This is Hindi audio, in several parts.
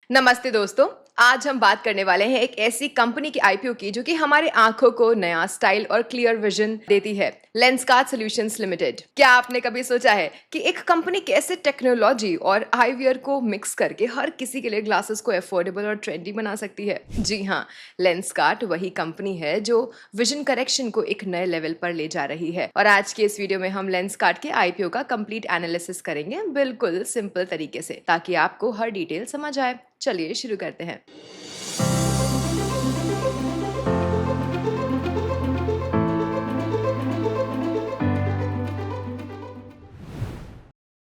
नमस्ते दोस्तों। आज हम बात करने वाले हैं एक ऐसी कंपनी की आईपीओ की जो कि हमारे आंखों को नया स्टाइल और क्लियर विजन देती है। Lenskart solutions limited. क्या आपने कभी सोचा है कि एक कंपनी कैसे टेक्नोलॉजी और आईवियर को मिक्स करके हर किसी के लिए ग्लासेस को अफोर्डेबल और ट्रेंडी बना सकती है? जी हाँ, लेंसकार्ट वही कंपनी है जो विजन करेक्शन को एक नए लेवल पर ले जा रही है। और आज के इस वीडियो में हम लेंसकार्ट के आईपीओ का कंप्लीट एनालिसिस करेंगे, बिल्कुल सिंपल तरीके से, ताकि आपको हर डिटेल समझ आए। चलिए शुरू करते हैं।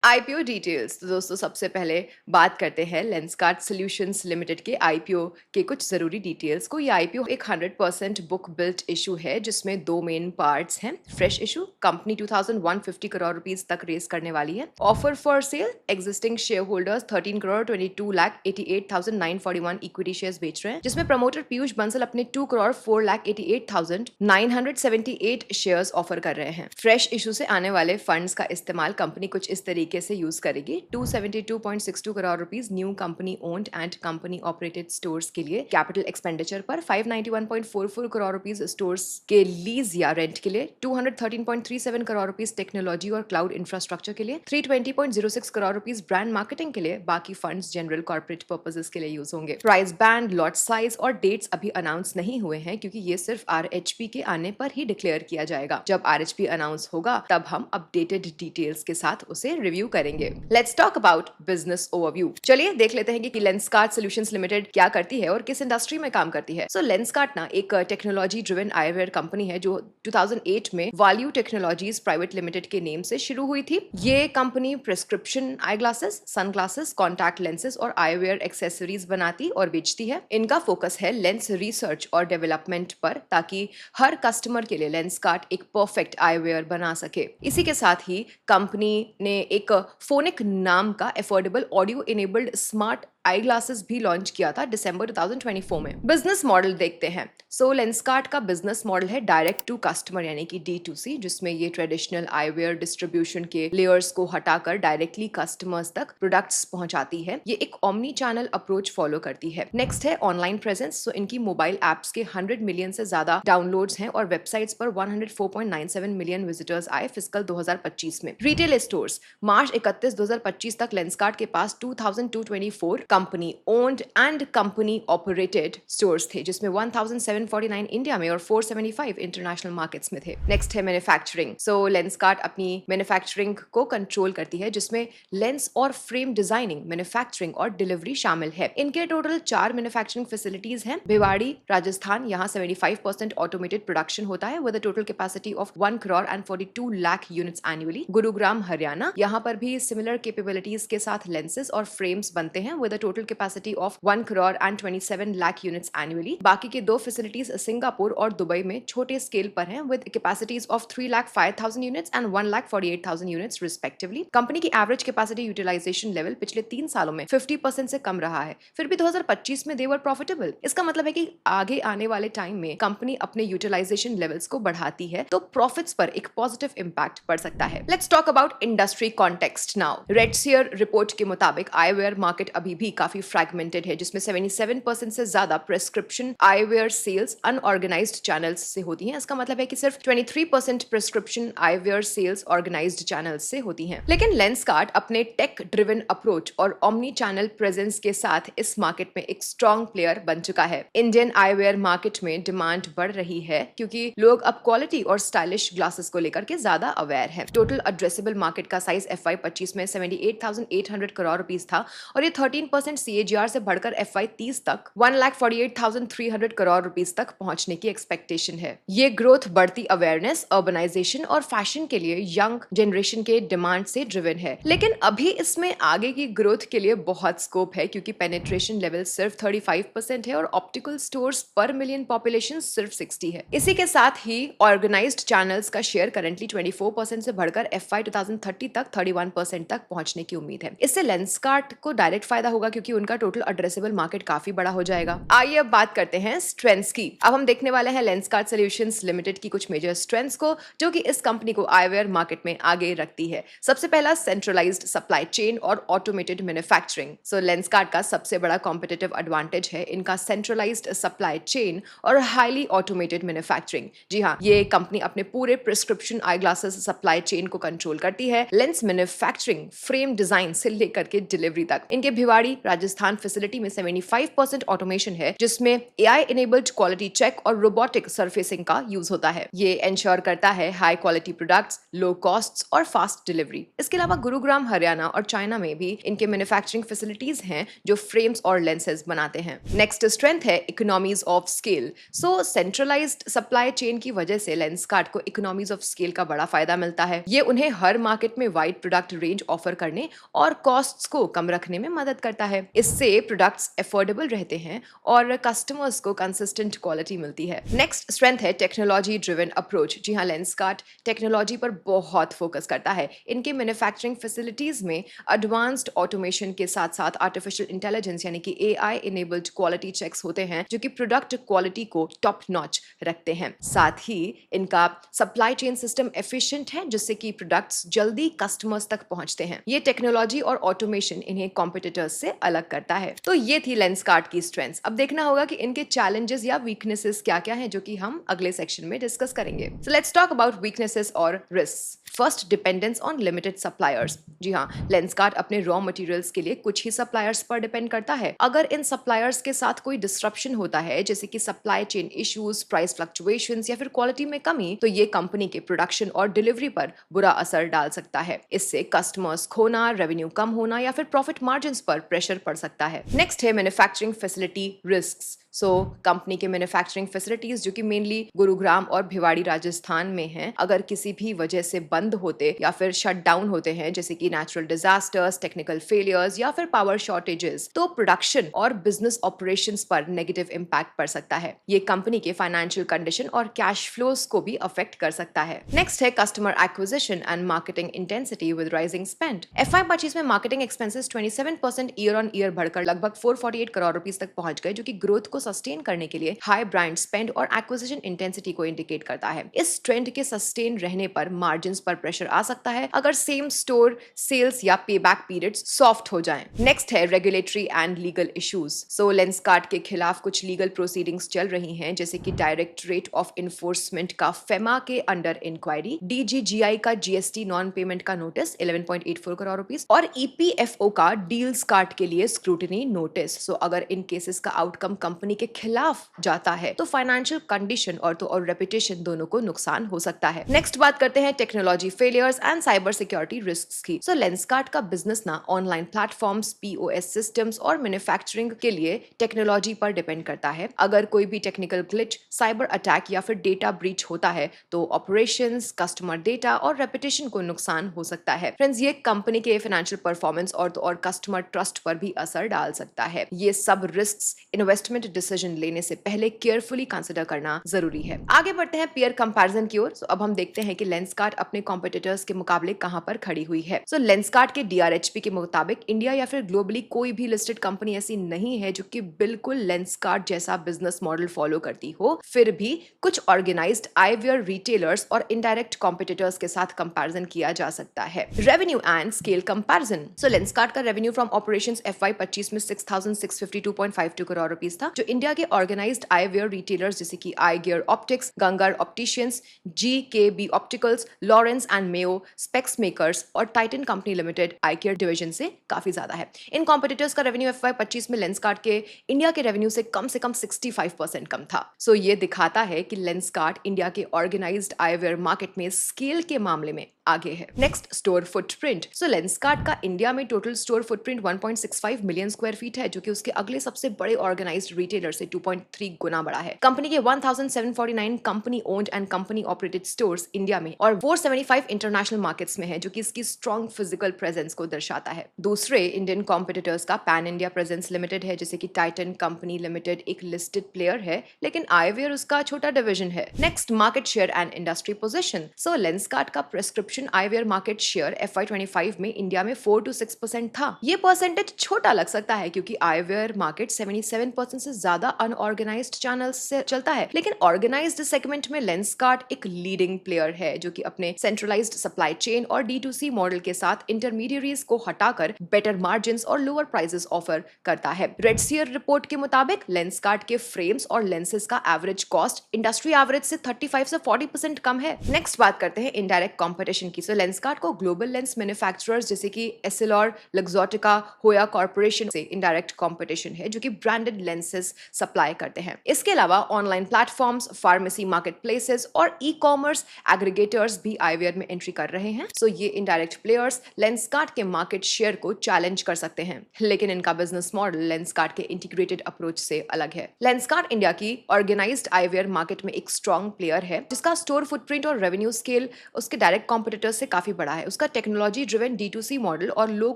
IPO details. तो दोस्तों सबसे पहले बात करते हैं लेंसकार्ट सॉल्यूशंस लिमिटेड के आईपीओ के कुछ जरूरी डिटेल्स को। ये आईपीओ एक 100% बुक बिल्ट इशू है जिसमें दो मेन पार्ट्स हैं। Fresh issue, company 2150 crore rupees तक रेस करने वाली है। Offer for sale, existing share holders 13 crore 22,88,941 equity shares बेच रहे हैं, जिसमें प्रमोटर पीयूष बंसल अपने 2 करोड़ 4,88,978 शेयर्स ऑफर कर रहे हैं। फ्रेश इशू से आने वाले फंड्स का इस्तेमाल कंपनी कुछ इस तरीके से यूज करेगी। 272.62 crore rupees new company owned and company operated stores के लिए कैपिटल एक्सपेंडिचर पर, 591.44 करोड़ रुपीस स्टोर्स के लीज या रेंट के लिए, 213.37 करोड़ रुपीस टेक्नोलॉजी और क्लाउड इंफ्रास्ट्रक्चर के लिए, 320.06 करोड़ रुपीस ब्रांड मार्केटिंग के लिए। बाकी फंड्स जनरल कॉर्पोरेट पर्पसेस के लिए यूज होंगे। प्राइस बैंड, लॉट साइज और डेट्स अभी अनाउंस नहीं हुए हैं क्योंकि ये सिर्फ आरएचपी के आने पर ही डिक्लेयर किया जाएगा। जब आरएचपी अनाउंस होगा तब हम अपडेटेड डिटेल्स के साथ उसे रिव्यू करेंगे। Let's talk about business overview. चलिए देख लेते हैं कि लेंसकार्ट सॉल्यूशंस लिमिटेड क्या करती है और किस इंडस्ट्री में काम करती है। लेंसकार्ट ना एक टेक्नोलॉजी ड्रिवन आईवेयर कंपनी है जो 2008 में वैल्यू टेक्नोलॉजीज प्राइवेट लिमिटेड के नेम से शुरू हुई थी। ये company prescription eye glasses, sunglasses, contact lenses और आईवेयर एक्सेसरीज बनाती और बेचती है। इनका फोकस है लेंस रिसर्च और डेवलपमेंट पर, ताकि हर कस्टमर के लिए लेंसकार्ट एक परफेक्ट आईवेयर बना सके। इसी के साथ ही कंपनी ने एक फोनिक नाम का affordable audio enabled smart eye glasses भी लॉन्च किया था दिसंबर 2024 में। बिजनेस मॉडल देखते हैं। लेंसकार्ट का बिजनेस मॉडल है डायरेक्ट टू कस्टमर यानी कि D2C, जिसमें ये ट्रेडिशनल आईवेयर डिस्ट्रीब्यूशन के लेयर्स को हटाकर डायरेक्टली कस्टमर्स तक प्रोडक्ट्स पहुंचाती है। ये एक ओमनी चैनल अप्रोच फॉलो करती है। नेक्स्ट है ऑनलाइन प्रेजेंस। इनकी मोबाइल एप्स के 100 मिलियन से ज्यादा डाउनलोड्स हैं और वेबसाइट्स पर 104.97 मिलियन विजिटर्स आए फिस्कल 2025 में। रिटेल स्टोर्स, मार्च 31, 2025 तक लेंसकार्ट के पास 2224 company owned and company operated stores थे, जिसमें 1749 इंडिया में और 475 इंटरनेशनल मार्केट्स में थे। नेक्स्ट है मैन्युफैक्चरिंग। लेंसकार्ट अपनी मैन्युफैक्चरिंग को कंट्रोल करती है, जिसमें लेंस और फ्रेम डिजाइनिंग, मैन्युफैक्चरिंग और डिलीवरी शामिल है। इनके टोटल 4 मैन्युफैक्चरिंग फैसिलिटीज हैं। भिवाड़ी, राजस्थान, यहाँ 75% ऑटोमेटेड प्रोडक्शन होता है with a total capacity of 1 crore and 42 lakh units annually. Gurugram, Haryana, यहाँ पर भी सिमिलर कैपेबिलिटीज के साथ लेंसेज और फ्रेम्स बनते हैं with total capacity of 1 crore and 27 lakh units annually. बाकी के दो फैसिलिटीज सिंगापुर और दुबई में छोटे स्केल पर हैं with capacities of 3,05,000 units and 1,48,000 units respectively. Company की एवरेज कैपेसिटी यूटिलाइजेशन लेवल पिछले 3 सालों में 50% से कम रहा है, फिर भी 2025 में दे वर प्रॉफिटेबल। इसका मतलब है कि आगे आने वाले टाइम में कंपनी अपने यूटिलाइजेशन लेवल्स को बढ़ाती है तो प्रॉफिट्स पर एक पॉजिटिव इंपैक्ट पड़ सकता है। Let's talk about industry context now. Redseer report के मुताबिक आईवेयर मार्केट अभी भी काफी फ्रैगमेंटेड है, जिसमें 77% से ज्यादा prescription eyewear sales unorganised channels से होती हैं। इसका मतलब है कि सिर्फ 23% prescription eyewear sales organised channels से होती हैं। लेकिन लेंसकार्ट अपने टेक ड्रिवन अप्रोच और ओमनी चैनल प्रेजेंस के साथ इस मार्केट में एक स्ट्रॉन्ग प्लेयर बन चुका है। इंडियन आईवेयर मार्केट में डिमांड बढ़ रही है क्योंकि लोग अब क्वालिटी और स्टाइलिश ग्लासेस को लेकर के ज्यादा अवेयर है। टोटल एड्रेसेबल मार्केट का साइज FY25 में 78,800 करोड़ रुपीस था और ये 13% CAGR से बढ़कर FY30 तक 1,48,300 करोड़ रुपीस तक पहुंचने की एक्सपेक्टेशन है। ये ग्रोथ बढ़ती अवेयरनेस, अर्बनाइजेशन और फैशन के लिए यंग जनरेशन के डिमांड से ड्रिवन है। लेकिन अभी इसमें आगे की ग्रोथ के लिए बहुत स्कोप है क्योंकि पेनिट्रेशन लेवल सिर्फ 35% है और ऑप्टिकल स्टोर्स पर मिलियन पॉपुलेशन सिर्फ 60 है। इसी के साथ ही ऑर्गेनाइज्ड चैनल्स का शेयर करंटली 24% से बढ़कर FY 2030 तक 41% तक पहुंचने की उम्मीद है। इससे लेंसकार्ट को डायरेक्ट फायदा होगा क्योंकि उनका टोटल एड्रेसेबल मार्केट काफी बड़ा हो जाएगा। आइए अब बात करते हैं स्ट्रेंथ्स की। अब हम देखने वाले हैं लेंसकार्ट सॉल्यूशंस लिमिटेड की कुछ मेजर स्ट्रेंथ्स को जो कि इस कंपनी को आईवेयर मार्केट में आगे रखती है। सबसे पहला सेंट्रलाइज्ड सप्लाई चेन और ऑटोमेटेड मैन्युफैक्चरिंग। सो लेंसकार्ट का सबसे बड़ा कॉम्पिटिटिव एडवांटेज है इनका सेंट्रलाइज्ड सप्लाई चेन और हाईली ऑटोमेटेड मैन्युफैक्चरिंग। जी हाँ, ये कंपनी अपने पूरे prescription eye glasses supply chain को कंट्रोल करती है, लेंस मैन्युफैक्चरिंग, फ्रेम डिजाइन से लेकर के डिलीवरी तक। इनके भिवाड़ी राजस्थान फैसिलिटी में 75% ऑटोमेशन है जिसमें एआई इनेबल्ड क्वालिटी चेक और रोबोटिक सरफेसिंग का यूज होता है। ये इंश्योर करता है हाई क्वालिटी प्रोडक्ट्स, लो कॉस्ट्स और फास्ट डिलीवरी। इसके अलावा गुरुग्राम हरियाणा और चाइना में भी इनके मैन्युफैक्चरिंग फैसिलिटीज हैं जो फ्रेम्स और लेंसेज बनाते हैं। नेक्स्ट स्ट्रेंथ है economies of scale. So centralised supply chain की वजह से लेंसकार्ट को इकोनॉमीज ऑफ स्केल का बड़ा फायदा मिलता है। ये उन्हें हर मार्केट में वाइड प्रोडक्ट रेंज ऑफर करने और कॉस्ट्स को कम रखने में मदद करता है। इससे प्रोडक्ट्स अफोर्डेबल रहते हैं और कस्टमर्स को कंसिस्टेंट क्वालिटी मिलती है। नेक्स्ट स्ट्रेंथ है टेक्नोलॉजी ड्रिवन अप्रोच। जी हाँ, लेंसकार्ट टेक्नोलॉजी पर बहुत फोकस करता है। इनके मैन्युफैक्चरिंग फैसिलिटीज में एडवांस्ड ऑटोमेशन के साथ साथ आर्टिफिशियल इंटेलिजेंस यानी कि एआई इनेबल्ड क्वालिटी चेक्स होते हैं जो कि प्रोडक्ट क्वालिटी को टॉप नॉच रखते हैं। साथ ही इनका सप्लाई चेन सिस्टम एफिशिएंट है जिससे कि प्रोडक्ट्स जल्दी कस्टमर्स तक पहुंचते हैं। ये टेक्नोलॉजी और ऑटोमेशन इन्हें कॉम्पिटिटर्स से अलग करता है। तो ये थी लेंसकार्ट की स्ट्रेंथ्स। अब देखना होगा कि इनके चैलेंजेस या वीकनेसेस क्या-क्या हैं जो कि हम अगले सेक्शन में डिस्कस करेंगे। So let's talk about weaknesses और risks. First, dependence on limited suppliers. जी हाँ, लेंसकार्ट अपने रॉ मटेरियल्स के लिए कुछ ही सप्लायर्स पर डिपेंड करता है। अगर इन सप्लायर्स के साथ कोई डिस्ट्रप्शन होता है जैसे कि supply chain issues, price fluctuations या फिर क्वालिटी में कमी, तो ये कंपनी के प्रोडक्शन और डिलीवरी पर बुरा असर डाल सकता है। इससे कस्टमर्स खोना, रेवेन्यू कम होना या फिर प्रॉफिट मार्जिन्स पर प्रेशर पड़ सकता है। नेक्स्ट है manufacturing facility risks. So company के मैन्युफैक्चरिंग फैसिलिटीज जो कि मेनली गुरुग्राम और भिवाड़ी राजस्थान में हैं, अगर किसी भी वजह से बंद होते या फिर शट डाउन होते हैं जैसे कि नेचुरल डिजास्टर्स, टेक्निकल फेलियर्स या फिर पावर शॉर्टेजेस, तो प्रोडक्शन और बिजनेस ऑपरेशंस पर नेगेटिव इम्पैक्ट पड़ सकता है। ये कंपनी के फाइनेंशियल कंडीशन और कैश फ्लोज को भी अफेक्ट कर सकता है। नेक्स्ट है customer acquisition and marketing intensity with rising spend. FY25 में marketing expenses 27% year on year बढ़कर लगभग 448 करोड़ रुपीस तक पहुंच गए जो कि ग्रोथ को सस्टेन करने के लिए हाई ब्रांड स्पेंड और एक्विजिशन इंटेंसिटी को इंडिकेट करता है। इस ट्रेंड के सस्टेन रहने पर मार्जिन्स पर प्रेशर आ सकता है अगर सेम स्टोर सेल्स या पेबैक पीरियड्स सॉफ्ट हो जाएं। नेक्स्ट है regulatory and legal issues. So Lenskart के खिलाफ कुछ लीगल प्रोसीडिंग्स चल रही हैं जैसे कि डायरेक्टरेट ऑफ इन्फोर्समेंट का फेमा के अंडर इंक्वायरी, DGGI का GST नॉन पेमेंट का नोटिस 11.84 करोड़ रुपीस और EPFO का डील्स कार्ट के लिए स्क्रूटिनी नोटिस। सो अगर इन केसेस का आउटकम कंपनी के खिलाफ जाता है तो फाइनेंशियल कंडीशन और रेपुटेशन दोनों को नुकसान हो सकता है। नेक्स्ट बात करते हैं technology failures and cyber security risks की। सो लेंसकार्ट का बिजनेस ना ऑनलाइन प्लेटफॉर्म्स, POS सिस्टम्स और मैन्युफैक्चरिंग के लिए टेक्नोलॉजी पर डिपेंड करता है। अगर कोई भी टेक्निकल ग्लिच, साइबर अटैक या फिर डेटा ब्रीच होता है तो ऑपरेशंस, कस्टमर डेटा और रेपुटेशन को नुकसान हो सकता है। फ्रेंड्स, ये कंपनी के फाइनेंशियल परफॉर्मेंस और कस्टमर ट्रस्ट पर भी असर डाल सकता है। ये सब रिस्क्स इन्वेस्टमेंट डिसीजन लेने से पहले केयरफुली कंसिडर करना जरूरी है। आगे बढ़ते हैं पीयर कंपैरिजन की ओर। अब हम देखते हैं कि लेंसकार्ट अपने कॉम्पिटिटर्स के मुकाबले कहां पर खड़ी हुई है। सो लेंसकार्ट के DRHP के मुताबिक इंडिया या फिर ग्लोबली कोई भी लिस्टेड कंपनी ऐसी नहीं है जो कि बिल्कुल लेंसकार्ट जैसा बिजनेस मॉडल फॉलो करती हो। फिर भी कुछ ऑर्गेनाइज्ड आईवियर रिटेलर्स और इनडायरेक्ट कॉम्पिटिटर्स के साथ कंपैरिजन किया जा सकता है। Revenue and scale comparison. So Lenskart का रेवेन्यू फ्रॉम ऑपरेशंस FY25 में 6,652.52 करोड़ रुपीस था, जो इंडिया के ऑर्गेनाइज्ड आईवियर रिटेलर्स जैसे कि आई गियर ऑप्टिक्स, गंगार opticians, GKB opticals, Lawrence and Mayo specs makers और टाइटन कंपनी लिमिटेड आई केयर डिवीजन से काफी ज्यादा है। इन कॉम्पिटिटर्स का रेवेन्यू FY25 में लेंसकार्ट के इंडिया के रेवेन्यू से कम 65% कम था। सो ये दिखाता है कि लेंसकार्ट इंडिया के ऑर्गेनाइज्ड आईवियर मार्केट में स्केल के मामले में आगे है। Next, store footprint. So Lenskart का इंडिया में total store footprint 1.65 million square feet है, जो कि उसके अगले सबसे बड़े ऑर्गेनाइज्ड रिटेलर से 2.3 गुना बड़ा है। कंपनी के 1749 company owned and company operated stores India में और 475 इंटरनेशनल मार्केट्स में है, जो कि इसकी स्ट्रॉन्ग फिजिकल प्रेजेंस को दर्शाता है। दूसरे इंडियन कॉम्पिटिटर्स का पैन इंडिया प्रेजेंस लिमिटेड है, जैसे कि टाइटन कंपनी लिमिटेड एक लिस्टेड प्लेयर है, लेकिन आईवियर उसका छोटा डिवीजन है। Next, market share and industry position. So Lenskart का prescription prescription eyewear market share FY25 में इंडिया में 4 to 6% था। ये परसेंटेज छोटा लग सकता है क्योंकि आईवेयर मार्केट 77% से ज्यादा अनऑर्गेनाइज्ड चैनल्स से चलता है, लेकिन ऑर्गेनाइज्ड सेगमेंट में लेंसकार्ट एक लीडिंग प्लेयर है जो कि अपने सेंट्रलाइज्ड सप्लाई चेन और D2C मॉडल के साथ इंटरमीडियरीज को हटाकर बेटर मार्जिन और लोअर प्राइसेस ऑफर करता है। रेडसीयर रिपोर्ट के मुताबिक लेंसकार्ट के फ्रेम्स और लेंसेज का एवरेज कॉस्ट इंडस्ट्री एवरेज से 35 से 40% कम है। नेक्स्ट बात करते हैं इनडायरेक्ट कंपटीशन की। सो लेंसकार्ट को ग्लोबल लेंस मैन्युफैक्चरर्स जैसे कि एस्silor, लग्जोटिका, होया कॉर्पोरेशन से इनडायरेक्ट कंपटीशन है जो कि ब्रांडेड लेंसेज सप्लाई करते हैं। इसके अलावा online platforms, pharmacy market places और ई कॉमर्स एग्रीगेटर्स भी आईवेयर में एंट्री कर रहे हैं। सो ये इनडायरेक्ट प्लेयर्स लेंसकार्ट के मार्केट शेयर को चैलेंज कर सकते हैं, लेकिन इनका बिजनेस मॉडल लेंसकार्ट के इंटीग्रेटेड अप्रोच से अलग है। लेंसकार्ट इंडिया की ऑर्गेनाइज्ड आईवेयर मार्केट में एक स्ट्रॉन्ग प्लेयर है जिसका स्टोर फुटप्रिंट और रेवेन्यू स्केल उसके डायरेक्ट कॉम्पिटिटर्स से काफी बड़ा है। उसका टेक्नोलॉजी ड्रिवन D2C मॉडल और लो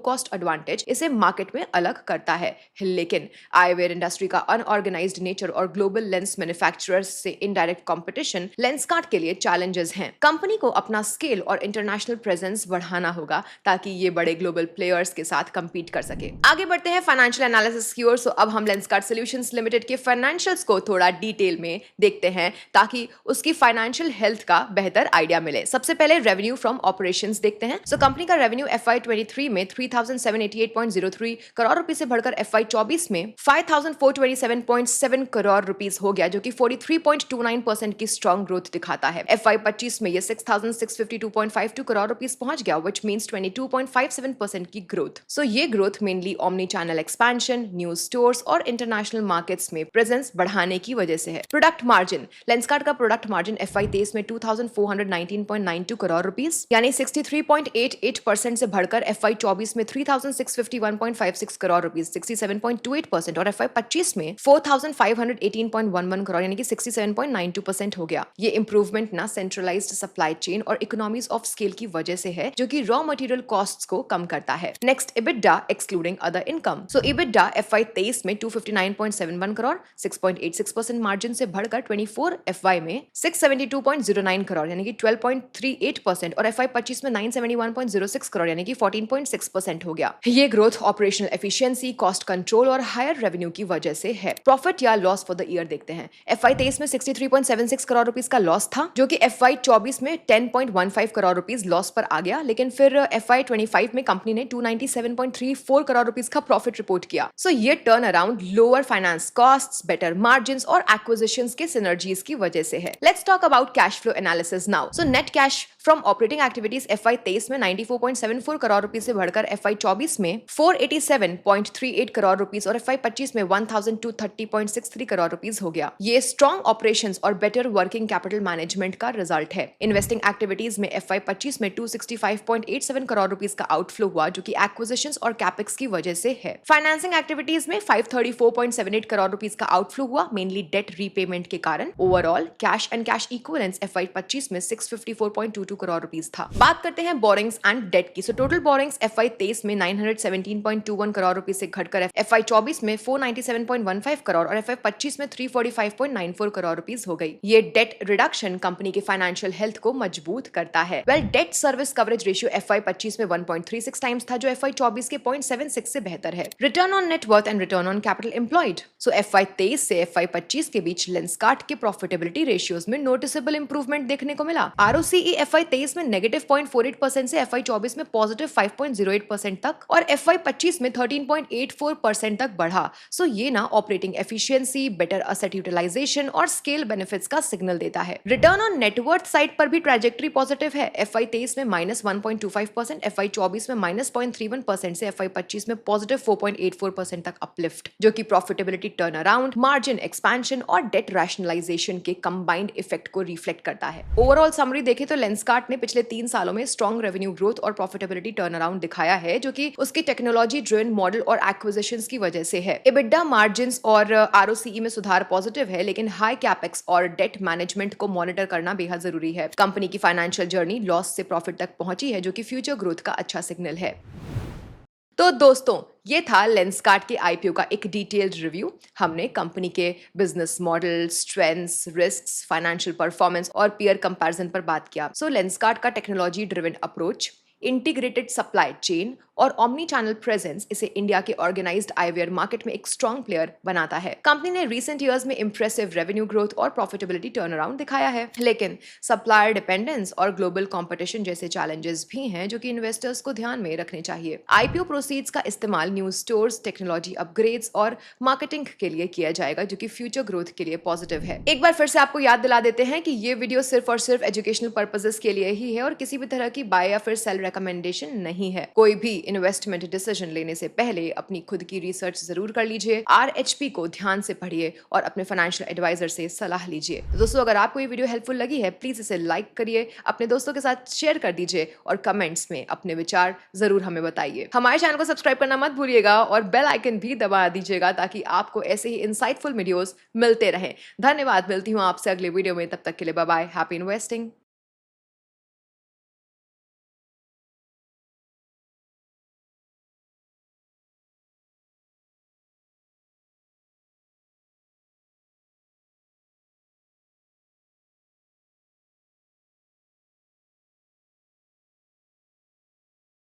कॉस्ट एडवांटेज इसे मार्केट में अलग करता है, लेकिन आईवेयर इंडस्ट्री का अनऑर्गेनाइज्ड नेचर और ग्लोबल लेंस मैन्युफैक्चरर्स से इनडायरेक्ट कंपटीशन लेंसकार्ट के लिए चैलेंजेस हैं। कंपनी को अपना स्केल और इंटरनेशनल प्रेजेंस बढ़ाना होगा ताकि ये बड़े ग्लोबल प्लेयर्स के साथ compete कर सके। आगे बढ़ते हैं फाइनेंशियल एनालिसिस की ओर। सो अब हम लेंसकार्ट सॉल्यूशंस लिमिटेड के फाइनेंशियल्स को थोड़ा डिटेल में देखते हैं ताकि उसकी फाइनेंशियल हेल्थ का बेहतर आइडिया मिले। सबसे पहले रेवेन्यू फ्रॉम ऑपरेशंस देखते हैं। सो कंपनी का रेवेन्यू FY23 में 3788.03 करोड़ रुपए से बढ़कर FY24 में 5427.7 करोड़ रुपीस हो गया जो कि 43.29% की स्ट्रॉन्ग ग्रोथ दिखाता है। FY25 में ये 6652.52 करोड़ रुपीस पहुंच गया व्हिच मींस 22.57% की ग्रोथ। सो ये growth mainly omni channel expansion, new stores और इंटरनेशनल मार्केट्स में प्रेजेंस बढ़ाने की वजह से है। प्रोडक्ट मार्जिन, लेंसकार्ट का प्रोडक्ट मार्जिन FY23 में 2419.92 करोड़ रुपीस यानी 63.88% से बढ़कर FY24 में 3651.56 करोड़ रुपीस 67.28% और FY25 में 4518.11 करोड़ यानी कि 67.92% हो गया। ये इंप्रूवमेंट ना सेंट्रलाइज्ड सप्लाई चेन और इकोनॉमीज ऑफ स्केल की वजह से है जो कि रॉ मटेरियल कॉस्ट्स को कम करता है। Next EBITDA excluding other income. So EBITDA FY23 में 259.71 करोड़ 6.86% मार्जिन से बढ़कर 24 FY में 672.09 करोड़ यानी कि 12.38% और FY25 में 971.06 करोड़ यानी कि 14.6% हो गया। ये growth operational efficiency, cost control और हायर रेवेन्यू की वजह से है। प्रॉफिट या लॉस फॉर द ईयर देखते हैं। FY23 में 63.76 करोड़ रुपीस का लॉस था जो कि FY24 में 10.15 करोड़ रुपीस लॉस पर आ गया, लेकिन फिर FY25 में कंपनी ने 297.34 करोड़ रुपीस का प्रॉफिट रिपोर्ट किया। सो ये turn around lower finance costs, better margins और एक्विजिशंस के सिनर्जीज की वजह से है। Let's talk about cash flow analysis now. So net cash from operating activities FY23 में 94.74 करोड़ रुपीस से बढ़कर FY24 में 487.38 करोड़ रुपीस और FY25 में 1230.63 करोड़ रुपीस हो गया। ये स्ट्रॉन्ग ऑपरेशंस और बेटर वर्किंग कैपिटल मैनेजमेंट का रिजल्ट है। इन्वेस्टिंग एक्टिविटीज में FY25 में 265.87 करोड़ रुपीस का आउटफ्लो हुआ जो कि एक्विजिशंस और कैपेक्स की वजह से है। फाइनेंसिंग एक्टिविटीज में 534.78 करोड़ रुपीस का आउटफ्लो हुआ मेनली डेट रीपेमेंट के कारण। Overall cash and cash equivalents FY25 में 654.22 करोड़ रुपीस था। बात करते हैं बोरिंग्स एंड डेट की। सो टोटल बोरिंग्स FY23 में 917.21 करोड़ रुपीस से घटकर FY24 में 497.15 करोड़ और FY25 में 345.94 करोड़ रुपीस हो गई। ये डेट रिडक्शन कंपनी के फाइनेंशियल हेल्थ को मजबूत करता है। Debt service coverage ratio FY25 में 1.36 टाइम्स था जो FY24 के 0.76 से बेहतर है। Return on net worth and return on capital employed. So FY23 से FY25 के बीच लेंसकार्ट के प्रॉफिटेबिलिटी रेशियोज में नोटिसेबल इंप्रूवमेंट देखने को मिला। ROCE FY23 में -0.48% से FY24 में +5.08% तक और FY25 में 13.84% तक बढ़ा। सो ये ना operating efficiency, better asset utilisation और स्केल बेनिफिट्स का सिग्नल देता है। रिटर्न ऑन नेटवर्थ साइड पर भी ट्रैजेक्टरी पॉजिटिव है। FY23 में -1.25%, FY24 में -0.31% से FY25 में +4.84% तक अपलिफ्ट जो कि profitability turn around, margin expansion और डेट रैशनलाइजेशन के कंबाइंड इफेक्ट को रिफ्लेक्ट करता है। ओवरऑल समरी देखें तो लेंसकार्ट ने पिछले 3 सालों में स्ट्रॉन्ग रेवेन्यू ग्रोथ और प्रॉफिटेबिलिटी टर्न अराउंड दिखाया है जो कि उसकी टेक्नोलॉजी ड्रिवन मॉडल और एक्विजिशंस की वजह से है। EBITDA मार्जिन्स और ROCE में सुधार पॉजिटिव है, लेकिन हाई कैपेक्स और डेट मैनेजमेंट को मॉनिटर करना बेहद जरूरी है। कंपनी की फाइनेंशियल जर्नी लॉस से प्रॉफिट तक पहुंची है जो कि फ्यूचर ग्रोथ का अच्छा सिग्नल है। तो दोस्तों, ये था लेंसकार्ट के आईपीओ का एक डिटेल्ड रिव्यू। हमने कंपनी के business model, strengths, risks, financial performance और पीयर कंपैरिजन पर बात किया। सो लेंसकार्ट का technology driven approach, integrated supply chain और ऑम्नी चैनल प्रेजेंस इसे इंडिया के ऑर्गेनाइज्ड आईवेयर मार्केट में एक स्ट्रॉन्ग प्लेयर बनाता है। कंपनी ने रिसेंट ईयर्स में इंप्रेसिव रेवेन्यू ग्रोथ और प्रॉफिटेबिलिटी टर्न अराउंड दिखाया है, लेकिन सप्लायर डिपेंडेंस और ग्लोबल कंपटीशन जैसे चैलेंजेस भी हैं जो कि इन्वेस्टर्स को ध्यान में रखने चाहिए। आईपीओ प्रोसीड्स का इस्तेमाल न्यू स्टोर्स, टेक्नोलॉजी अपग्रेड्स और मार्केटिंग के लिए किया जाएगा, जो कि फ्यूचर ग्रोथ के लिए पॉजिटिव है। एक बार फिर से आपको याद दिला देते हैं कि ये वीडियो सिर्फ और सिर्फ एजुकेशनल पर्पसेस के लिए ही है और किसी भी तरह की बाय या फिर सेल रिकमेंडेशन नहीं है। कोई भी इन्वेस्टमेंट डिसीजन लेने से पहले अपनी खुद की रिसर्च जरूर कर लीजिए, आरएचपी को ध्यान से पढ़िए और अपने फाइनेंशियल एडवाइजर से सलाह लीजिए। तो दोस्तों, अगर आपको ये वीडियो हेल्पफुल लगी है, प्लीज इसे लाइक करिए, अपने दोस्तों के साथ शेयर कर दीजिए और कमेंट्स में अपने विचार जरूर हमें बताइए। हमारे चैनल को सब्सक्राइब करना मत भूलिएगा और बेल आइकन भी दबा दीजिएगा ताकि आपको ऐसे ही इंसाइटफुल वीडियोस मिलते रहें। धन्यवाद, मिलती हूँ आपसे अगले वीडियो में, तब तक के लिए bye bye, happy investing.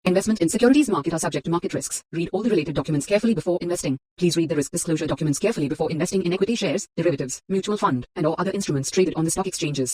Investment in securities market are subject to market risks. Read all the related documents carefully before investing. Please read the risk disclosure documents carefully before investing in equity shares, derivatives, mutual fund, and or other instruments traded on the stock exchanges.